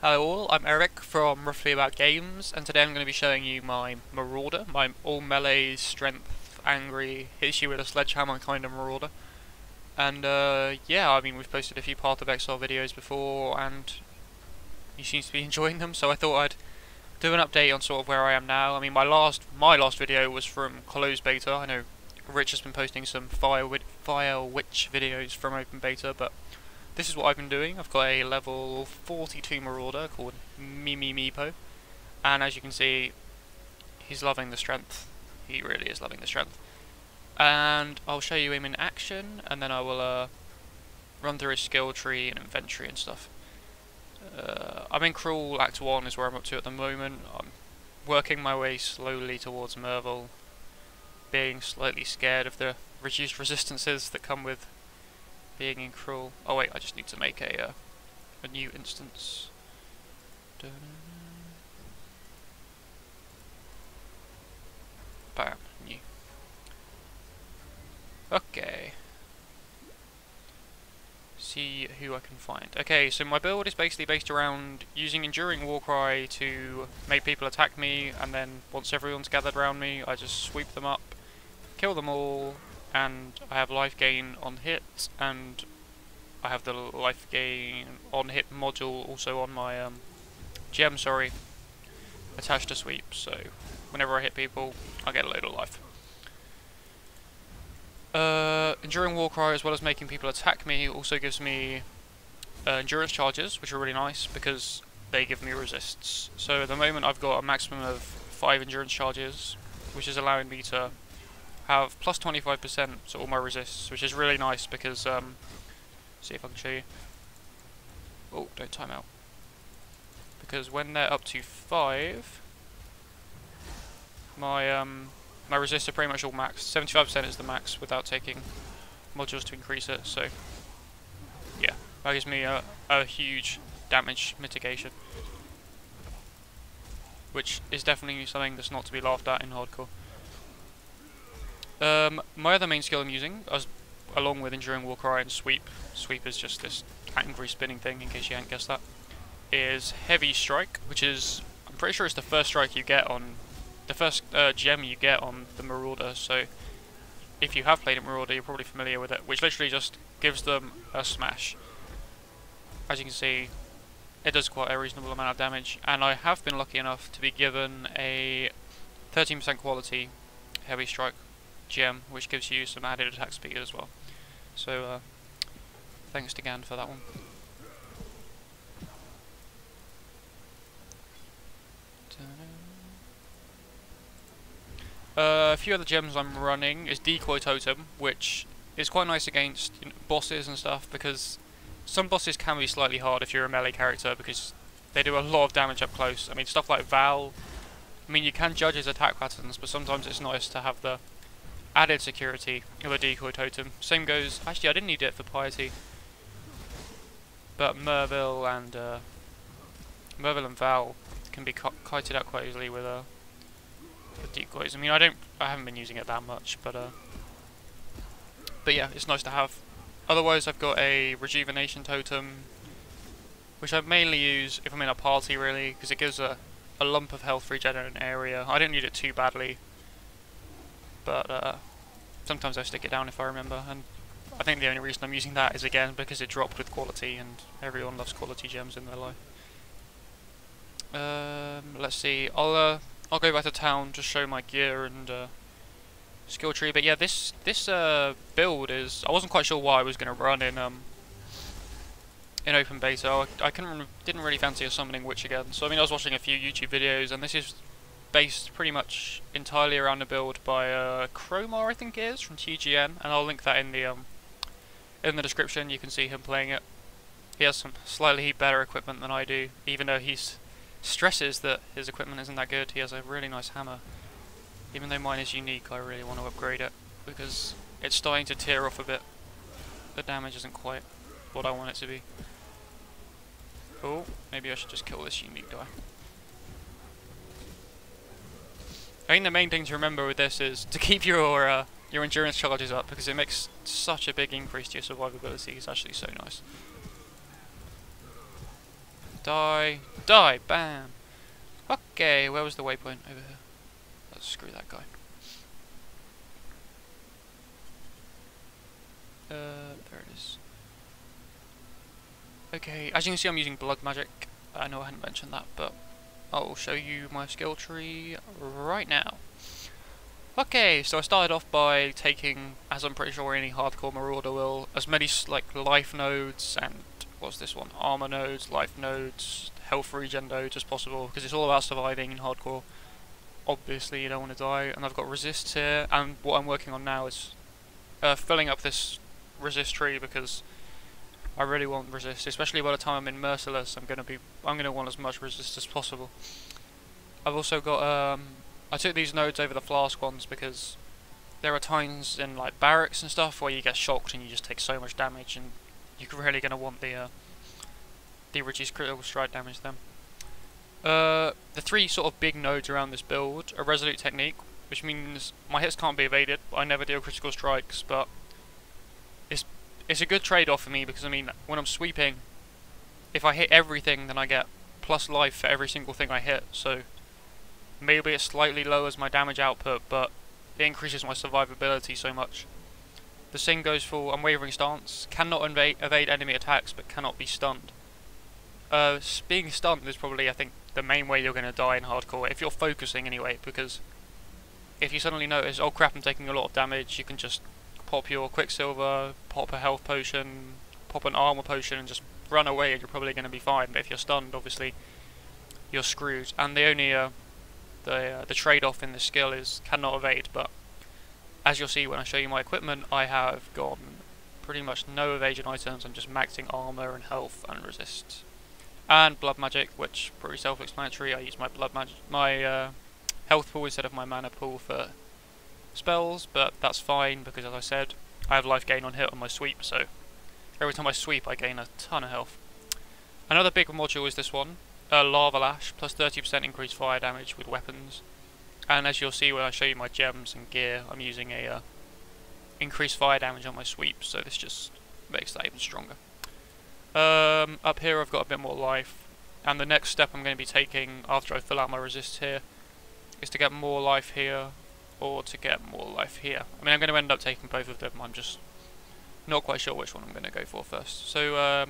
Hello all, I'm Eric from Roughly About Games, and today I'm going to be showing you my Marauder, my all melee, strength, angry, hits you with a sledgehammer kind of Marauder. And yeah, I mean we've posted a few Path of Exile videos before, and he seems to be enjoying them, so I thought I'd do an update on sort of where I am now. I mean my last video was from closed beta. I know Rich has been posting some Fire Witch videos from open beta, but this is what I've been doing. I've got a level 42 Marauder called Mimi Meepo, and as you can see, he's loving the strength. He really is loving the strength. And I'll show you him in action, and then I will run through his skill tree and inventory and stuff. I'm in Cruel Act 1 is where I'm up to at the moment. I'm working my way slowly towards Merville, being slightly scared of the reduced resistances that come with being in Cruel. Oh wait, I just need to make a new instance. Bam, new. Okay. See who I can find. Okay, so my build is basically based around using Enduring Warcry to make people attack me, and then once everyone's gathered around me, I just sweep them up, kill them all, and I have life gain on hit, and I have the life gain on hit module also on my gem, attached to sweep, so whenever I hit people, I get a load of life. Enduring Warcry, as well as making people attack me, also gives me endurance charges, which are really nice because they give me resists. So at the moment I've got a maximum of 5 endurance charges, which is allowing me to have plus 25% to all my resists, which is really nice because, see if I can show you. Oh, don't time out. Because when they're up to 5, my resists are pretty much all max. 75% is the max without taking modules to increase it, so yeah, that gives me a huge damage mitigation, which is definitely something that's not to be laughed at in hardcore. My other main skill I'm using, along with Enduring Warcry and Sweep is just this angry spinning thing, in case you hadn't guessed that, is Heavy Strike, which is, I'm pretty sure it's the first strike you get on, the first gem you get on the Marauder, so if you have played it Marauder, you're probably familiar with it, which literally just gives them a smash. As you can see, it does quite a reasonable amount of damage, and I have been lucky enough to be given a 13% quality Heavy Strike gem, which gives you some added attack speed as well. So thanks to Gan for that one. A few other gems I'm running is Decoy Totem, which is quite nice against bosses and stuff, because some bosses can be slightly hard if you're a melee character, because they do a lot of damage up close. I mean, stuff like Val, I mean, you can judge his attack patterns, but sometimes it's nice to have the added security of a Decoy Totem. Same goes, actually I didn't need it for Piety, but Merville and Val can be kited out quite easily with decoys. I mean, I haven't been using it that much, but yeah, it's nice to have. Otherwise, I've got a Rejuvenation Totem, which I mainly use if I'm in a party, really, because it gives a lump of health regen in an area. I don't need it too badly, but sometimes I stick it down if I remember, and I think the only reason I'm using that is again because it dropped with quality, and everyone loves quality gems in their life. Let's see, I'll go back to town to show my gear and skill tree, but yeah, this build is, I wasn't quite sure why I was going to run in open beta. I didn't really fancy a summoning witch again, so I mean I was watching a few YouTube videos, and this is based pretty much entirely around a build by Chromar, I think it is, from TGN, and I'll link that in the description. You can see him playing it. He has some slightly better equipment than I do, even though he stresses that his equipment isn't that good. He has a really nice hammer. Even though mine is unique, I really want to upgrade it, because it's starting to tear off a bit. The damage isn't quite what I want it to be. Oh, maybe I should just kill this unique guy. I think the main thing to remember with this is to keep your endurance charges up, because it makes such a big increase to your survivability. It's actually so nice. Die. Die! Bam! Okay, where was the waypoint? Over here. Let's screw that guy. There it is. Okay, as you can see I'm using blood magic. I know I hadn't mentioned that, but I'll show you my skill tree right now. Okay, so I started off by taking, as I'm pretty sure any hardcore Marauder will, as many like life nodes and what's this one? Armor nodes, life nodes, health regen nodes as possible, because it's all about surviving in hardcore. Obviously you don't want to die, and I've got resists here, and what I'm working on now is filling up this resist tree because I really want resist, especially by the time I'm in Merciless. I'm gonna want as much resist as possible. I've also got I took these nodes over the flask ones because there are times in like barracks and stuff where you get shocked and you just take so much damage, and you're really gonna want the reduced critical strike damage then. The three sort of big nodes around this build are Resolute Technique, which means my hits can't be evaded. I never deal critical strikes, but it's a good trade-off for me because, I mean, when I'm sweeping, if I hit everything, then I get plus life for every single thing I hit, so maybe it slightly lowers my damage output, but it increases my survivability so much. The same goes for Unwavering Stance. Cannot evade enemy attacks, but cannot be stunned. Being stunned is probably, I think, the main way you're going to die in hardcore, if you're focusing anyway, because if you suddenly notice, oh crap, I'm taking a lot of damage, you can just pop your Quicksilver, pop a health potion, pop an armor potion, and just run away, and you're probably going to be fine. But if you're stunned, obviously, you're screwed. And the only the trade-off in this skill is cannot evade. But as you'll see when I show you my equipment, I have got pretty much no evasion items. I'm just maxing armor and health and resist. And blood magic, which pretty self-explanatory. I use my blood magic, my health pool instead of my mana pool for spells, but that's fine because, as I said, I have life gain on hit on my sweep, so every time I sweep I gain a ton of health. Another big module is this one, Lava Lash, plus 30% increased fire damage with weapons, and as you'll see when I show you my gems and gear, I'm using a increased fire damage on my sweep, so this just makes that even stronger. Up here I've got a bit more life, and the next step I'm going to be taking after I fill out my resist here is to get more life here, or to get more life here. I mean, I'm going to end up taking both of them, I'm just not quite sure which one I'm going to go for first. So,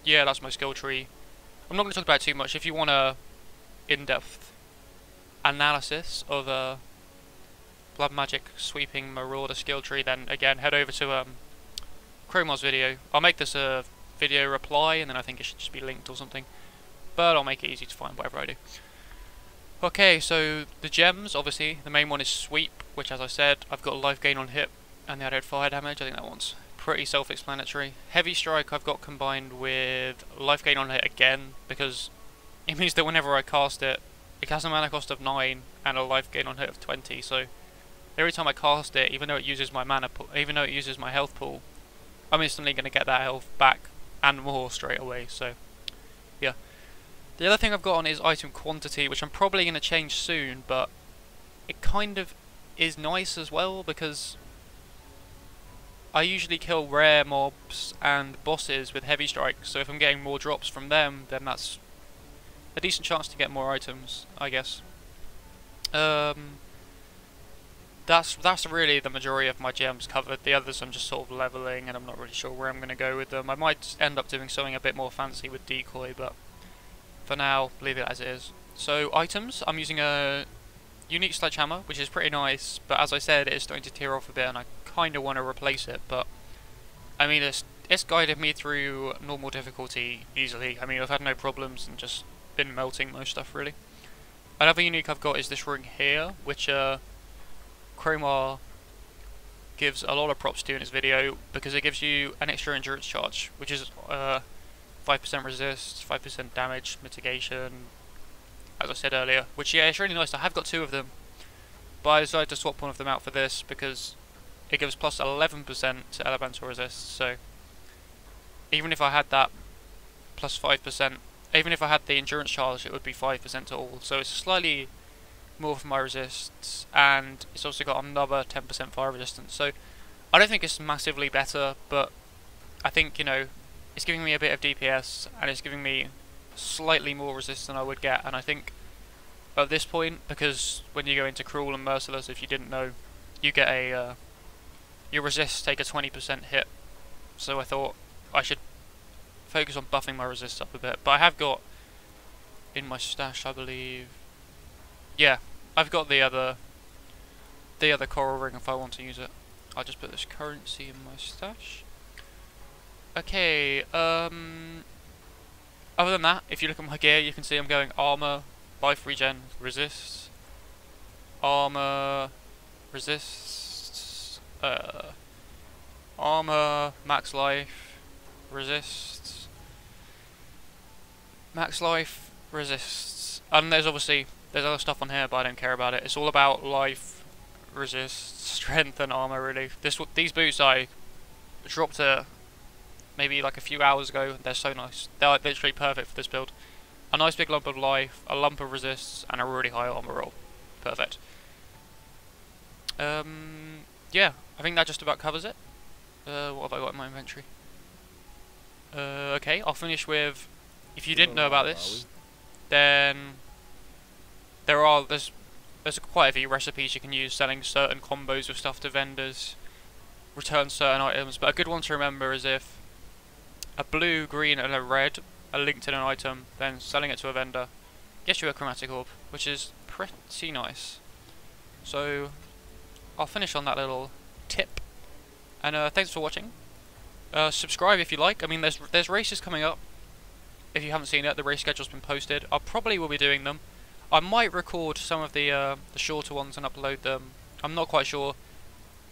yeah, that's my skill tree. I'm not going to talk about it too much. If you want a in-depth analysis of a blood magic sweeping Marauder skill tree, then again, head over to Chromar's video. I'll make this a video reply, and then I think it should just be linked or something. But I'll make it easy to find whatever I do. Okay, so the gems, obviously, the main one is Sweep, which, as I said, I've got life gain on hit, and the added fire damage. I think that one's pretty self-explanatory. Heavy Strike I've got combined with life gain on hit again, because it means that whenever I cast it, it has a mana cost of 9 and a life gain on hit of 20, so every time I cast it, even though it uses my mana pool, even though it uses my health pool, I'm instantly going to get that health back and more straight away, so yeah. The other thing I've got on is item quantity, which I'm probably going to change soon, but it kind of is nice as well, because I usually kill rare mobs and bosses with heavy strikes, so if I'm getting more drops from them, then that's a decent chance to get more items, I guess. That's really the majority of my gems covered. The others I'm just sort of leveling, and I'm not really sure where I'm going to go with them. I might end up doing something a bit more fancy with Decoy, but for now, leave it as it is. So, items, I'm using a unique sledgehammer, which is pretty nice, but as I said, it is starting to tear off a bit, and I kind of want to replace it, but I mean, it's guided me through normal difficulty easily. I mean, I've had no problems and just been melting most stuff, really. Another unique I've got is this ring here, which Chromar gives a lot of props to in his video, because it gives you an extra endurance charge, which is 5% resist, 5% damage mitigation, as I said earlier, which, yeah, it's really nice. I have got 2 of them, but I decided to swap one of them out for this because it gives plus 11% to elemental resist, so even if I had that plus 5%, even if I had the endurance charge, it would be 5% to all, so it's slightly more for my resists, and it's also got another 10% fire resistance, so I don't think it's massively better, but I think, you know, it's giving me a bit of DPS, and it's giving me slightly more resist than I would get, and I think at this point, because when you go into Cruel and Merciless, if you didn't know, you get a your resists take a 20% hit, so I thought I should focus on buffing my resists up a bit. But I have got in my stash, I believe, yeah, I've got the other coral ring if I want to use it. I'll just put this currency in my stash. Okay, other than that, if you look at my gear, you can see I'm going armor, life regen, resists, armor, resists, armor, max life, resists, max life, resists, and there's other stuff on here, but I don't care about it. It's all about life, resist, strength, and armor. Really, these boots I dropped maybe like a few hours ago. They're so nice. They're like literally perfect for this build. A nice big lump of life, a lump of resists, and a really high armor roll. Perfect. Yeah, I think that just about covers it. What have I got in my inventory? Okay, I'll finish with, if you didn't know about this, then there's quite a few recipes you can use selling certain combos of stuff to vendors, return certain items, but a good one to remember is if a blue, green, and a red are linked in an item, then selling it to a vendor gets you a chromatic orb, which is pretty nice. So I'll finish on that little tip, and thanks for watching. Subscribe if you like. I mean, there's races coming up. If you haven't seen it, the race schedule's been posted. I probably will be doing them. I might record some of the shorter ones and upload them. I'm not quite sure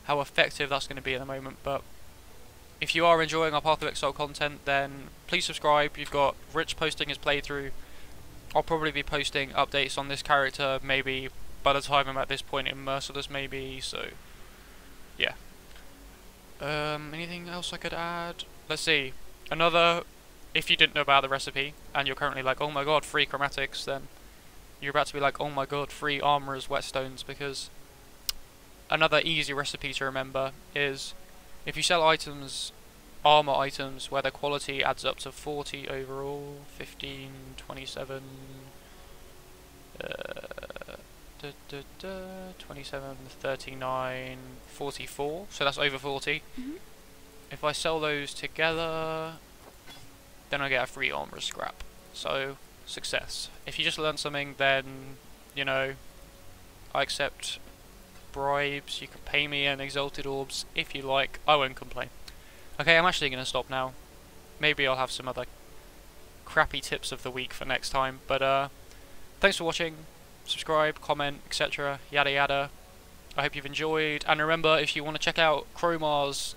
how effective that's going to be at the moment, but if you are enjoying our Path of Exile content, then please subscribe. You've got Rich posting his playthrough. I'll probably be posting updates on this character maybe by the time I'm at this point in Merciless, maybe, so yeah. Anything else I could add? Let's see. Another, if you didn't know about the recipe, and you're currently like, oh my god, free chromatics, then you're about to be like, oh my god, free armorers, whetstones, because another easy recipe to remember is if you sell items, armor items, where the quality adds up to 40 overall, 15, 27, 27, 39, 44, so that's over 40. If I sell those together, then I get a free armor scrap. So, success. If you just learn something, then, you know, I accept bribes. You can pay me in exalted orbs if you like. I won't complain. Okay, I'm actually going to stop now. Maybe I'll have some other crappy tips of the week for next time. But thanks for watching. Subscribe, comment, etc. Yada yada. I hope you've enjoyed. And remember, if you want to check out Cromar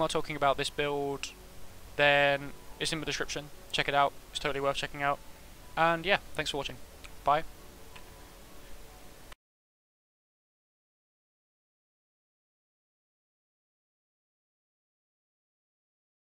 talking about this build, then it's in the description. Check it out. It's totally worth checking out. And yeah, thanks for watching. Bye.